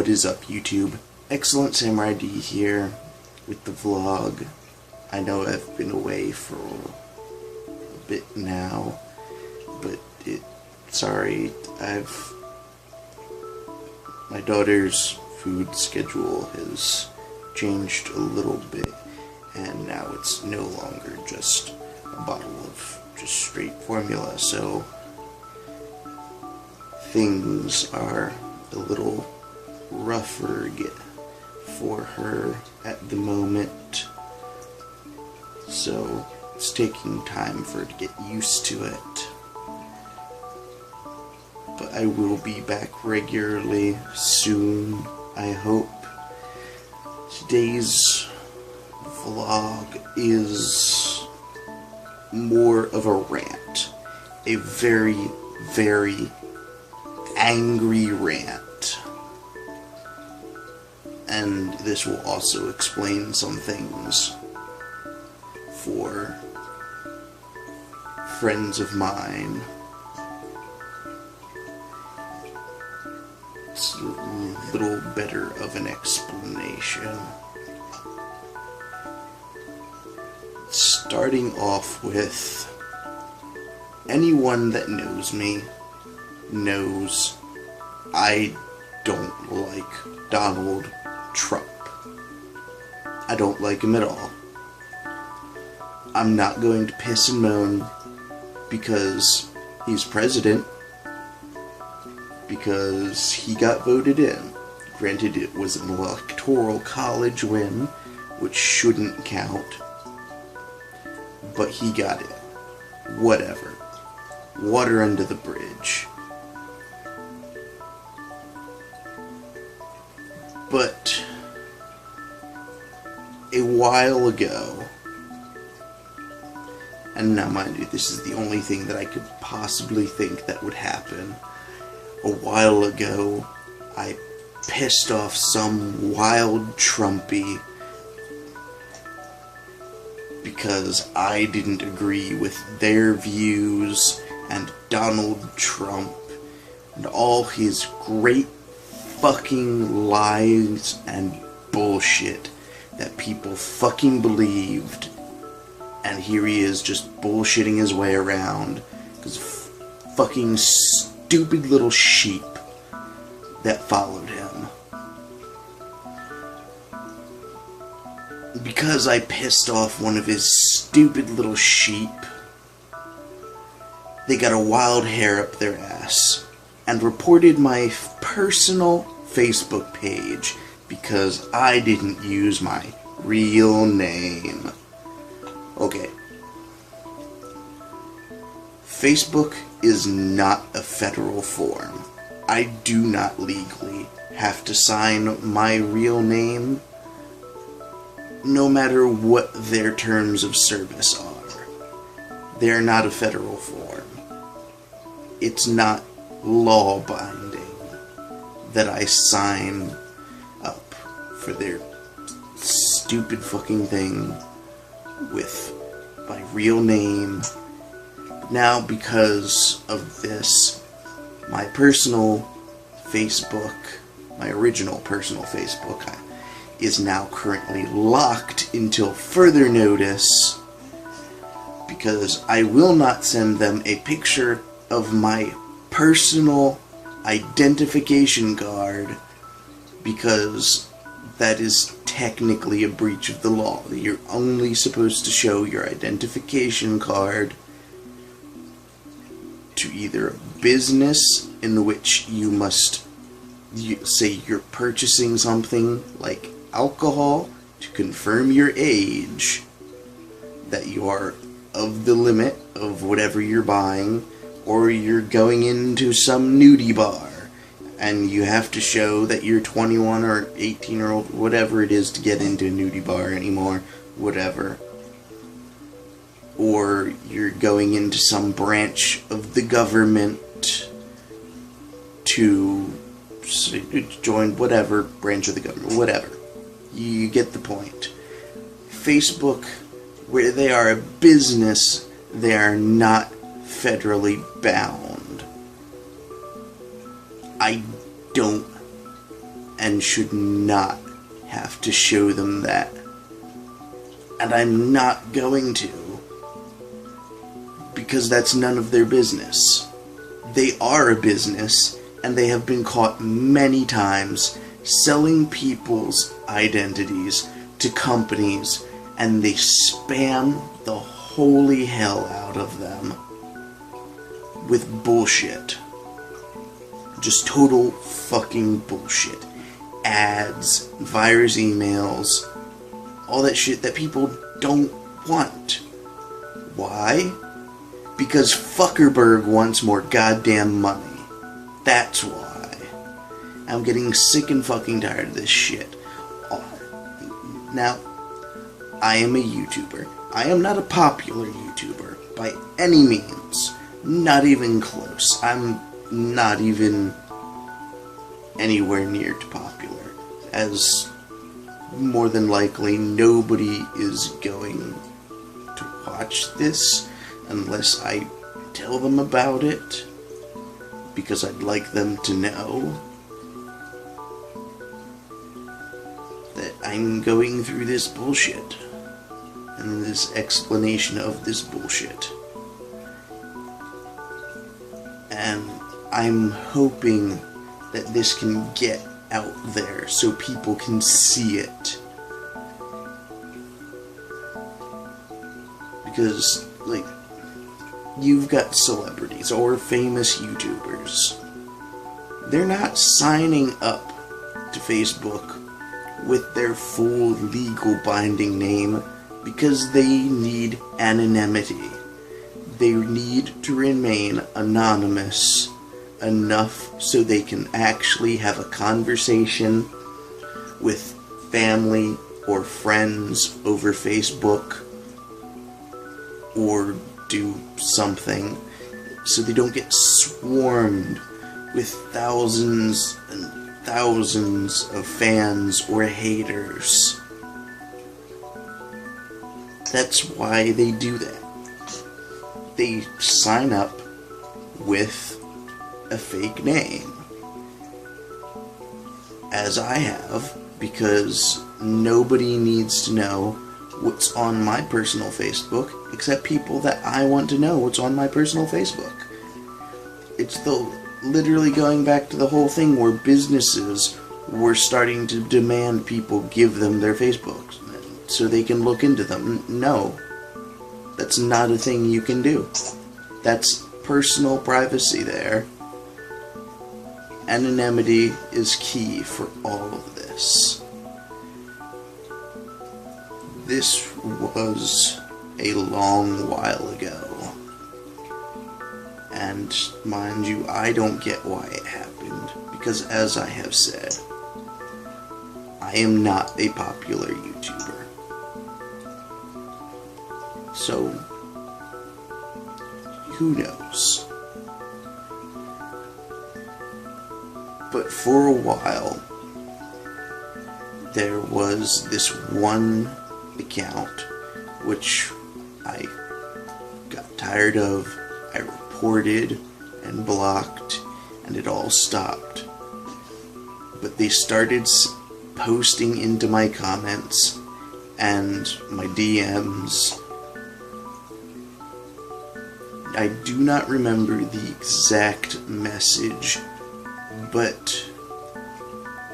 What is up, YouTube? Excellent Samurai D here with the vlog. I know I've been away for a bit now, but sorry, my daughter's food schedule has changed a little bit, and now it's no longer just a bottle of just straight formula, so things are a little rougher for her at the moment, so it's taking time for her to get used to it. But I will be back regularly soon, I hope. Today's vlog is more of a rant. A very, very angry rant. And this will also explain some things for friends of mine. It's a little better of an explanation. Starting off with, anyone that knows me knows I don't like Donald Trump. I don't like him at all. I'm not going to piss and moan because he's president, because he got voted in. Granted, it was an electoral college win, which shouldn't count, but he got it. Whatever. Water under the bridge. But a while ago, and now mind you, this is the only thing that I could possibly think that would happen. A while ago, I pissed off some wild Trumpy because I didn't agree with their views and Donald Trump and all his great fucking lies and bullshit that people fucking believed, and here he is just bullshitting his way around because fucking stupid little sheep that followed him. Because I pissed off one of his stupid little sheep, they got a wild hair up their ass and reported my personal Facebook page because I didn't use my real name. Okay. Facebook is not a federal form. I do not legally have to sign my real name, no matter what their terms of service are. They're not a federal form. It's not law-binding that I sign up for their stupid fucking thing with my real name. Now, because of this, my personal Facebook, my original personal Facebook, is now currently locked until further notice, because I will not send them a picture of my personal identification card, because that is technically a breach of the law. You're only supposed to show your identification card to either a business in which you must say you're purchasing something like alcohol to confirm your age, that you are of the limit of whatever you're buying, or you're going into some nudie bar and you have to show that you're 21 or 18 or old, whatever it is to get into a nudie bar anymore, whatever. Or you're going into some branch of the government to join whatever branch of the government, whatever. You get the point. Facebook, where they are a business, they are not federally bound. I don't and should not have to show them that. And I'm not going to, because that's none of their business. They are a business, and they have been caught many times selling people's identities to companies, and they spam the holy hell out of them with bullshit. Just total fucking bullshit. Ads, virus emails, all that shit that people don't want. Why? Because Cuckerberg wants more goddamn money. That's why. I'm getting sick and fucking tired of this shit. Now, I am a YouTuber. I am not a popular YouTuber by any means. Not even close. I'm not even anywhere near to popular, as more than likely nobody is going to watch this unless I tell them about it, because I'd like them to know that I'm going through this bullshit and this explanation of this bullshit. And I'm hoping that this can get out there so people can see it. Because, like, you've got celebrities or famous YouTubers. They're not signing up to Facebook with their full legal binding name because they need anonymity. They need to remain anonymous enough so they can actually have a conversation with family or friends over Facebook, or do something so they don't get swarmed with thousands and thousands of fans or haters. That's why they do that. They sign up with a fake name, as I have, because nobody needs to know what's on my personal Facebook except people that I want to know what's on my personal Facebook. It's literally going back to the whole thing where businesses were starting to demand people give them their Facebooks so they can look into them. No, that's not a thing you can do. That's personal privacy there. Anonymity is key for all of this. This was a long while ago. And mind you, I don't get why it happened, because as I have said, I am not a popular YouTuber. So, who knows? But for a while, there was this one account which I got tired of. I reported and blocked, and it all stopped. But they started posting into my comments and my DMs. I do not remember the exact message, but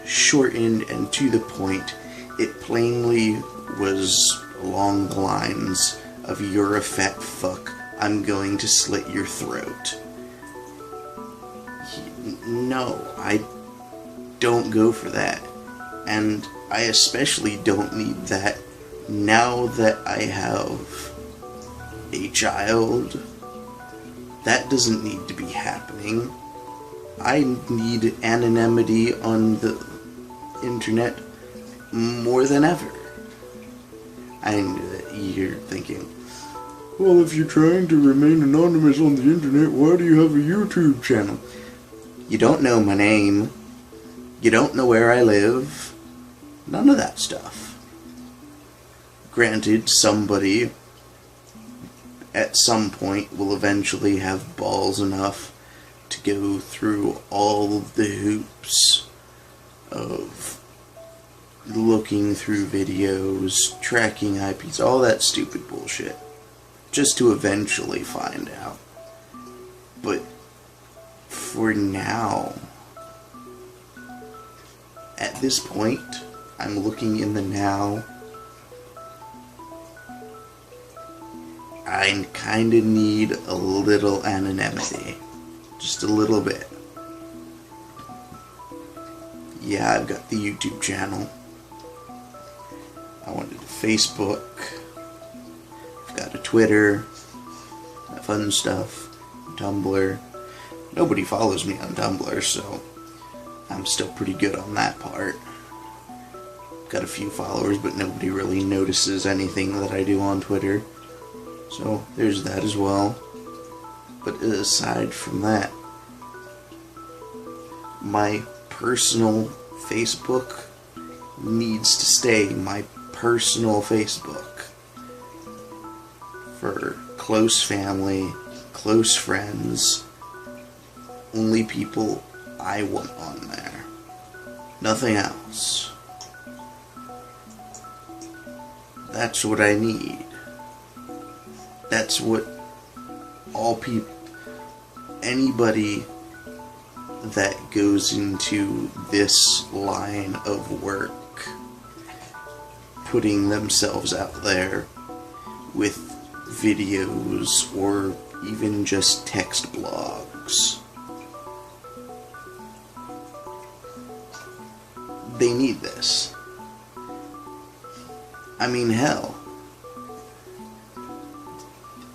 shortened and to the point, it plainly was along the lines of, "You're a fat fuck, I'm going to slit your throat." No, I don't go for that. And I especially don't need that now that I have a child. That doesn't need to be happening. I need anonymity on the internet more than ever. I know that you're thinking, well, if you're trying to remain anonymous on the internet, why do you have a YouTube channel? You don't know my name. You don't know where I live. None of that stuff. Granted, somebody at some point will eventually have balls enough to go through all of the hoops of looking through videos, tracking IPs, all that stupid bullshit, just to eventually find out. But for now, at this point, I'm looking in the now. I kinda need a little anonymity. Just a little bit. Yeah, I've got the YouTube channel. I wanted a Facebook. I've got a Twitter. That fun stuff. Tumblr. Nobody follows me on Tumblr, so I'm still pretty good on that part. Got a few followers, but nobody really notices anything that I do on Twitter. So there's that as well. But aside from that, my personal Facebook needs to stay my personal Facebook for close family, close friends, only people I want on there. Nothing else. That's what I need. That's what all people, anybody that goes into this line of work, putting themselves out there with videos or even just text blogs, they need this. I mean, hell,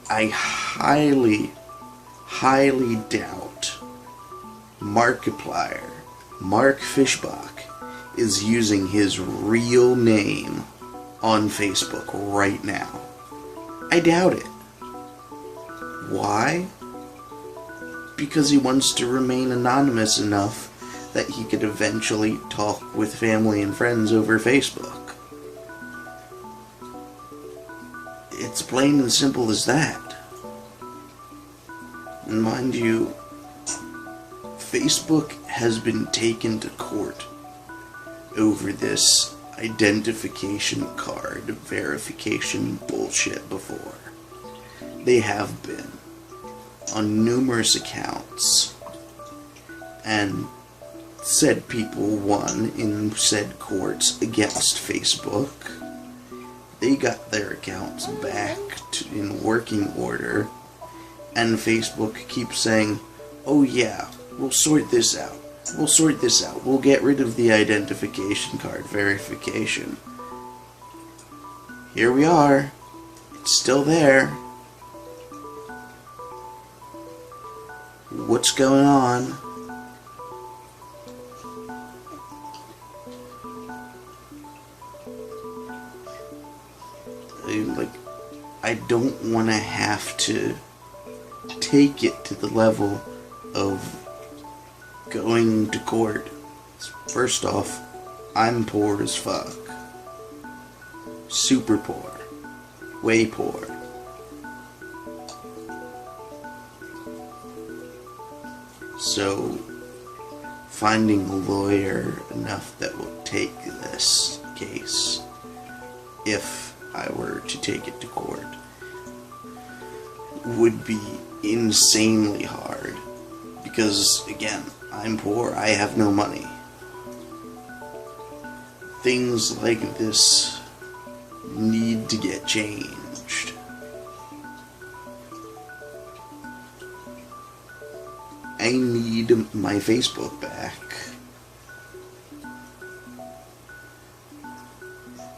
I highly doubt Markiplier, Mark Fishbach, is using his real name on Facebook right now. I doubt it. Why? Because he wants to remain anonymous enough that he could eventually talk with family and friends over Facebook. It's plain and simple as that. And mind you, Facebook has been taken to court over this identification card verification bullshit before. They have been on numerous accounts, and said people won in said courts against Facebook. They got their accounts back in working order, and Facebook keeps saying, oh yeah, we'll sort this out. We'll sort this out. We'll get rid of the identification card verification. Here we are. It's still there. What's going on? I don't want to have to take it to the level of going to court. First off, I'm poor as fuck. Super poor. Way poor. So, finding a lawyer enough that will take this case, if I were to take it to court, would be insanely hard. Because, again, I'm poor, I have no money. Things like this need to get changed. I need my Facebook back.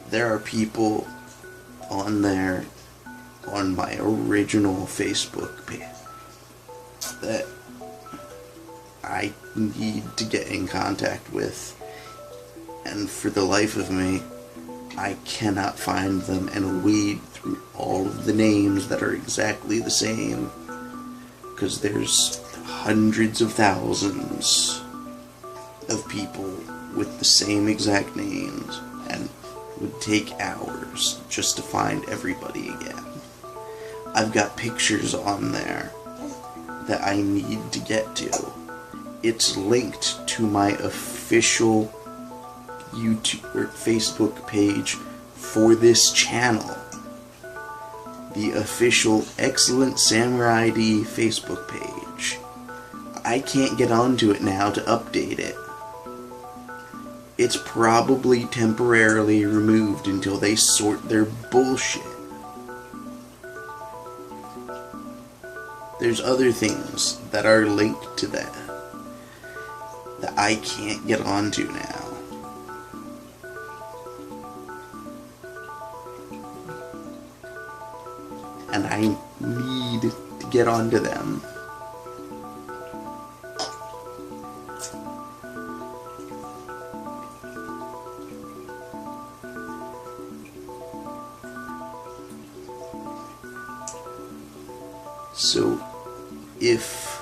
There are people on there, on my original Facebook page, that I need to get in contact with, and for the life of me, I cannot find them and weed through all of the names that are exactly the same, because there's hundreds of thousands of people with the same exact names, and it would take hours just to find everybody again. I've got pictures on there that I need to get to. It's linked to my official YouTube or Facebook page for this channel. The official Excellent Samurai ID Facebook page. I can't get onto it now to update it. It's probably temporarily removed until they sort their bullshit. There's other things that are linked to that I can't get onto now. And I need to get onto them. So, if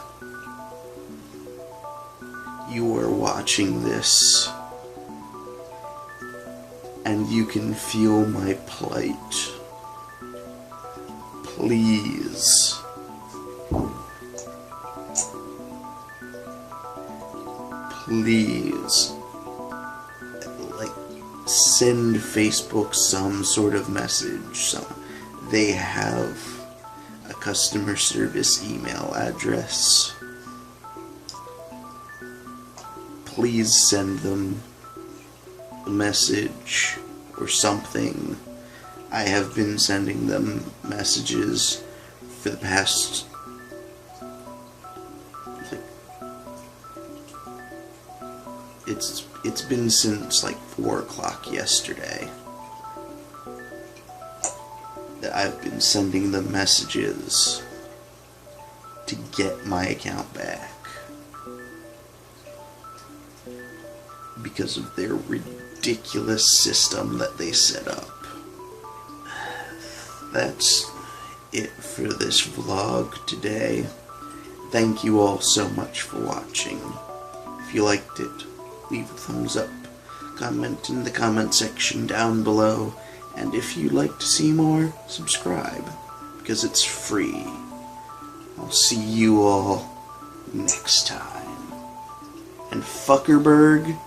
you are watching this and you can feel my plight, please send Facebook some sort of message. They have a customer service email address. Please send them a message or something. I have been sending them messages for the past it's been since like 4 o'clock yesterday that I've been sending them messages to get my account back because of their ridiculous system that they set up. That's it for this vlog today. Thank you all so much for watching. If you liked it, leave a thumbs up, comment in the comment section down below, and if you'd like to see more, subscribe, because it's free. I'll see you all next time. And Cuckerberg,